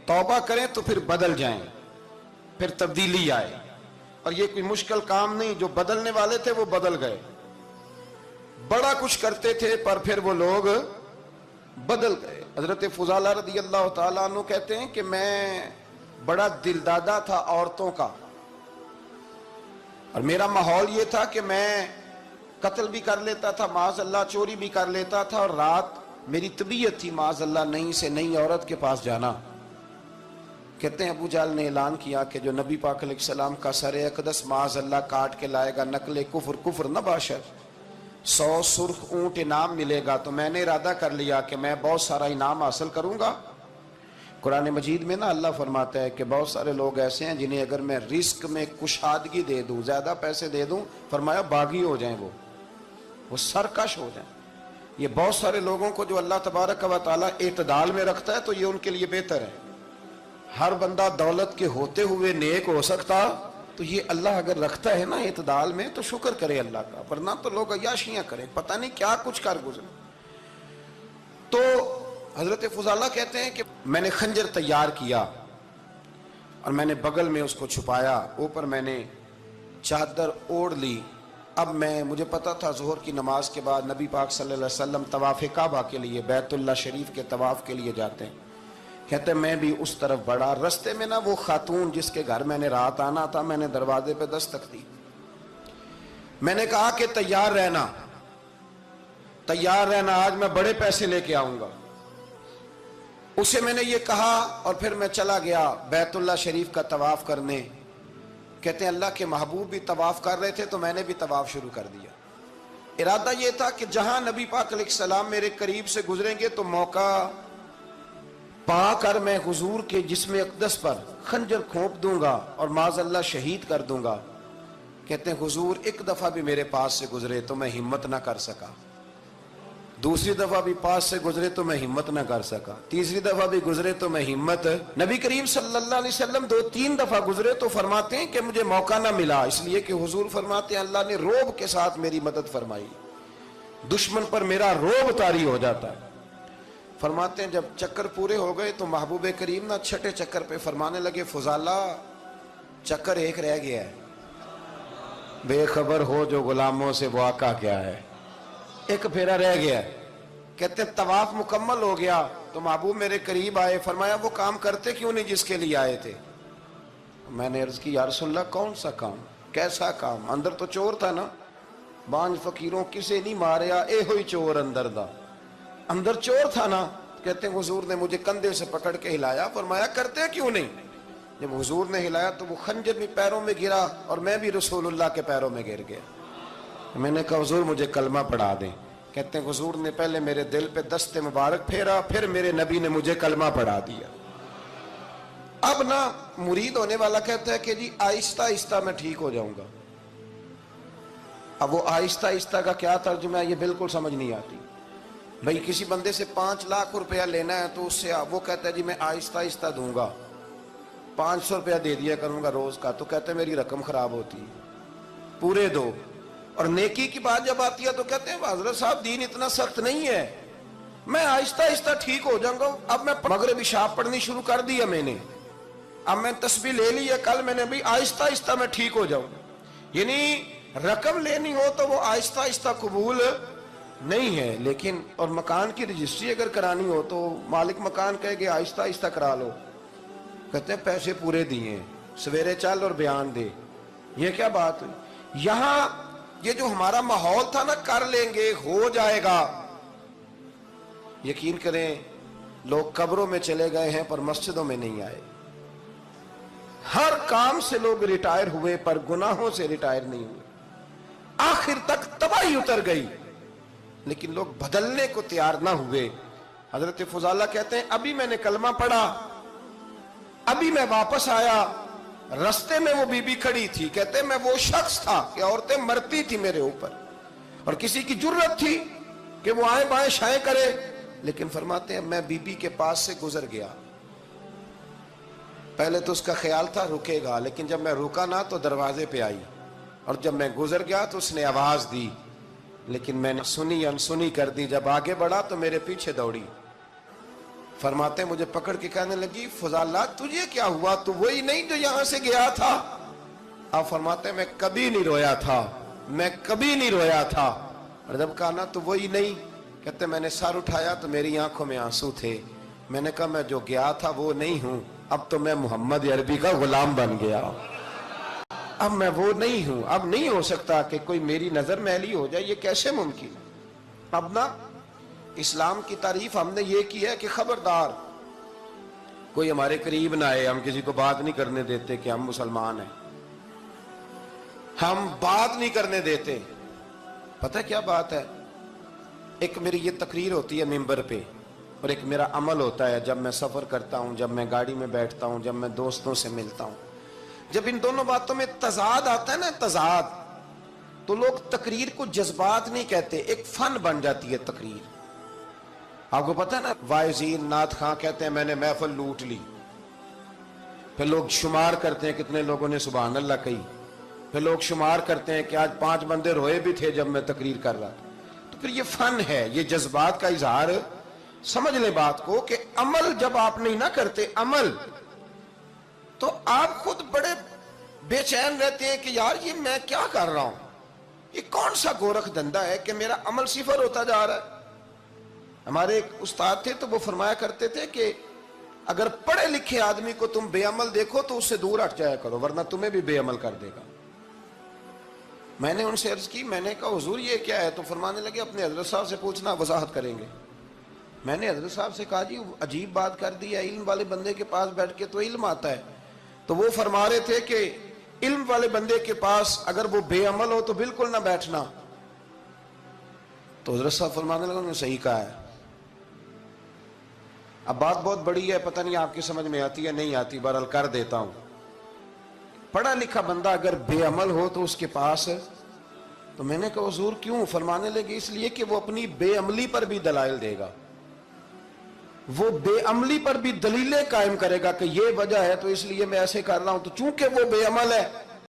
तौबा करें तो फिर बदल जाएं, फिर तब्दीली आए। और ये कोई मुश्किल काम नहीं, जो बदलने वाले थे वो बदल गए। बड़ा कुछ करते थे पर फिर वो लोग बदल गए। हजरत फुजाला रदी अल्लाह ताला अन्हु कहते हैं कि मैं बड़ा दिलदादा था औरतों का, और मेरा माहौल ये था कि मैं कत्ल भी कर लेता था, माज़अल्लाह चोरी भी कर लेता था, और रात मेरी तबीयत थी माज़अल्लाह नई से नई औरत के पास जाना। कहते हैं अबू जाल ने ऐलान किया कि जो नबी पाक अलैहिस्सलाम का सरे अक़दस माज़अल्लाह काट के लाएगा, नकले कुफ्र न बाशर, 100 सुर्ख ऊंट इनाम मिलेगा। तो मैंने इरादा कर लिया कि मैं बहुत सारा इनाम हासिल करूंगा। कुरान मजीद में ना अल्लाह फरमाता है कि बहुत सारे लोग ऐसे हैं जिन्हें अगर मैं रिस्क में कुशादगी दे दूं, ज्यादा पैसे दे दूं, फरमाया बागी हो जाएं, वो सरकश हो जाएं। ये बहुत सारे लोगों को जो अल्लाह तबारक व तआला एतदाल में रखता है तो ये उनके लिए बेहतर है। हर बंदा दौलत के होते हुए नेक हो सकता, तो ये अल्लाह अगर रखता है ना एतदाल में तो शुक्र करे अल्लाह का, वरना तो लोग अय्याशियां करें, पता नहीं क्या कुछ कर गुजरे। तो हजरत फुजाला कहते हैं कि मैंने खंजर तैयार किया और मैंने बगल में उसको छुपाया, ऊपर मैंने चादर ओढ़ ली। अब मुझे पता था ज़ोहर की नमाज के बाद नबी पाक सल्लल्लाहु अलैहि वसल्लम तवाफ़ काबा के लिए, बैतुल्लाह शरीफ के तवाफ़ के लिए जाते हैं। कहते मैं भी उस तरफ बढ़ा। रस्ते में ना वो खातून जिसके घर मैंने रात आना था, मैंने दरवाजे पे दस्तक दी। मैंने कहा कि तैयार रहना, तैयार रहना, आज मैं बड़े पैसे लेके आऊंगा। उसे मैंने ये कहा और फिर मैं चला गया बैतुल्लाह शरीफ का तवाफ करने। कहते हैं अल्लाह के महबूब भी तवाफ कर रहे थे तो मैंने भी तवाफ शुरू कर दिया। इरादा ये था कि जहां नबी पाक अलैहिस्सलाम मेरे करीब से गुजरेंगे तो मौका पाकर मैं हुजूर के जिस्म अक़दस पर खंजर खोप दूंगा और माज़अल्लाह शहीद कर दूंगा। कहते हैं हुजूर एक दफा भी मेरे पास से गुजरे तो मैं हिम्मत ना कर सका, दूसरी दफा भी पास से गुजरे तो मैं हिम्मत ना कर सका, तीसरी दफा भी गुजरे तो मैं हिम्मत। नबी करीम सल्लल्लाहु अलैहि वसल्लम 2-3 दफा गुजरे तो फरमाते हैं कि मुझे मौका ना मिला, इसलिए कि हुजूर फरमाते हैं अल्लाह ने रोब के साथ मेरी मदद फरमाई, दुश्मन पर मेरा रोब तारी हो जाता है। फरमाते हैं जब चक्कर पूरे हो गए तो महबूब करीम ना छठे चक्कर पे फरमाने लगे फुजाला चक्कर एक रह गया है, बेखबर हो जो गुलामों से वो आका क्या है, एक फेरा रह गया। कहते तवाफ मुकम्मल हो गया तो महबूब मेरे करीब आए, फरमाया वो काम करते क्यों नहीं जिसके लिए आए थे। मैंने अर्ज की या रसूलल्लाह कौन सा काम, कैसा काम? अंदर तो चोर था ना, बांझ फकीरों किसे नहीं मारिया, ए होई चोर अंदर दा, अंदर चोर था ना। कहते हैं हुजूर ने मुझे कंधे से पकड़ के हिलाया, फरमाया करते क्यों नहीं। जब हुजूर ने हिलाया तो वो खंजर भी पैरों में गिरा और मैं भी रसूलुल्लाह के पैरों में गिर गया। मैंने कहा हुजूर मुझे कलमा पढ़ा दें। कहते हैं हुजूर ने पहले मेरे दिल पे दस्ते मुबारक फेरा, फिर मेरे नबी ने मुझे कलमा पढ़ा दिया। अब ना मुरीद होने वाला कहता है कि जी आहिस्ता आहिस्ता मैं ठीक हो जाऊंगा। अब वो आहिस्ता आहिस्ता का क्या तर्जुमा है ये बिल्कुल समझ नहीं आती। भाई किसी बंदे से 5 लाख रुपया लेना है तो उससे वो कहता है जी मैं आहिस्ता आहिस्ता दूंगा, 500 रुपया दे दिया करूंगा रोज का, तो कहते हैं मेरी रकम खराब होती है, पूरे दो। और नेकी की बात जब आती है तो कहते हैं हजरत साहब दीन इतना सख्त नहीं है, मैं आहिस्ता आहिस्ता ठीक हो जाऊंगा। अब मैं मगरिब इशा पढ़नी शुरू कर दी है मैंने, अब मैं तस्बीह ले ली है, कल मैंने भी आहिस्ता आहिस्ता मैं ठीक हो जाऊं। यानी रकम लेनी हो तो वो आहिस्ता आहिस्ता कबूल नहीं है। लेकिन और मकान की रजिस्ट्री अगर करानी हो तो मालिक मकान कहेगा आहिस्ता आहिस्ता करा लो, कहते हैं पैसे पूरे दिए, सवेरे चल और बयान दे। ये क्या बात हुई? यहां ये जो हमारा माहौल था ना, कर लेंगे हो जाएगा, यकीन करें लोग कब्रों में चले गए हैं पर मस्जिदों में नहीं आए। हर काम से लोग रिटायर हुए पर गुनाहों से रिटायर नहीं हुए, आखिर तक तबाही उतर गई लेकिन लोग बदलने को तैयार ना हुए। हजरत फुजाला कहते हैं अभी मैंने कलमा पढ़ा, अभी मैं वापस आया, रास्ते में वो बीबी खड़ी थी। कहते मैं वो शख्स था कि औरतें मरती थी मेरे ऊपर और किसी की जुर्रत थी कि वो आए बाएं शाएं करे, लेकिन फरमाते हैं मैं बीबी के पास से गुजर गया। पहले तो उसका ख्याल था रुकेगा, लेकिन जब मैं रुका ना तो दरवाजे पे आई, और जब मैं गुजर गया तो उसने आवाज दी, लेकिन मैंने सुनी अनसुनी कर दी। जब आगे बढ़ा तो मेरे पीछे दौड़ी। فرماتے ہیں مجھے پکڑ کے کہنے لگی فضالہ تجھے کیا ہوا، تو وہی نہیں جو یہاں سے گیا تھا؟ آپ فرماتے ہیں میں کبھی نہیں رویا تھا، میں کبھی نہیں رویا تھا۔ اور جب کہا نا تو وہی نہیں، کہتے میں نے سر اٹھایا تو میری آنکھوں میں آنسو تھے۔ میں نے کہا میں جو گیا تھا وہ نہیں ہوں، اب تو میں محمد عربی کا غلام بن گیا، اب میں وہ نہیں ہوں، اب نہیں ہو سکتا کہ کوئی میری نظر میلی ہو جائے، یہ کیسے ممکن؟ اب نا اسلام کی تعریف ہم نے یہ کی ہے کہ خبردار کوئی ہمارے قریب نہ آئے، ہم کسی کو بات نہیں کرنے دیتے کہ ہم مسلمان ہیں، ہم بات نہیں کرنے دیتے۔ پتہ کیا بات ہے، ایک میری یہ تقریر ہوتی ہے ممبر پہ، اور ایک میرا عمل ہوتا ہے جب میں سفر کرتا ہوں، جب میں گاڑی میں بیٹھتا ہوں، جب میں دوستوں سے ملتا ہوں۔ جب ان دونوں باتوں میں تضاد آتا ہے نا، تضاد، تو لوگ تقریر کو جذبات نہیں کہتے، ایک فن بن جاتی ہے تقریر۔ آپ کو پتہ ہے نا وائزین نعت خواں کہتے ہیں میں نے محفل لوٹ لی، پھر لوگ شمار کرتے ہیں کتنے لوگوں نے سبحان اللہ کہی، پھر لوگ شمار کرتے ہیں کہ آج 5 بندے روئے بھی تھے جب میں تقریر کر رہا تھا۔ تو پھر یہ فن ہے، یہ جذبات کا اظہار۔ سمجھ لیں بات کو کہ عمل جب آپ نہیں نہ کرتے عمل، تو آپ خود بڑے بے چین رہتے ہیں کہ یار یہ میں کیا کر رہا ہوں، یہ کون سا گورکھ دھندا ہے کہ میرا عمل صفر ہوتا جا رہا ہے۔ ہمارے ایک استاد تھے تو وہ فرمایا کرتے تھے کہ اگر پڑھے لکھے آدمی کو تم بے عمل دیکھو تو اس سے دور ہٹ جایا کرو، ورنہ تمہیں بھی بے عمل کر دے گا۔ میں نے ان سے عرض کی، میں نے کہا حضور یہ کیا ہے؟ تو فرمانے لگے اپنے حضرت صاحب سے پوچھنا، وضاحت کریں گے۔ میں نے حضرت صاحب سے کہا جی عجیب بات کر دی ہے، علم والے بندے کے پاس بیٹھ کے تو علم آتا ہے۔ تو وہ فرما رہے تھے کہ علم والے بندے کے پاس اگر وہ بے عمل ہو تو بالکل نہ بیٹھنا۔ تو حضرت صاحب فرمانے لگے انہوں نے صحیح کہا ہے۔ اب بات بہت بڑی ہے، پتہ نہیں آپ کی سمجھ میں آتی ہے نہیں آتی، بہرحال کر دیتا ہوں۔ پڑھا لکھا بندہ اگر بے عمل ہو تو اس کے پاس، تو میں نے کہا حضور کیوں؟ فرمانے لگے اس لیے کہ وہ اپنی بے عملی پر بھی دلائل دے گا، وہ بے عملی پر بھی دلیلیں قائم کرے گا کہ یہ وجہ ہے تو اس لیے میں ایسے کر رہا ہوں۔ تو چونکہ وہ بے عمل ہے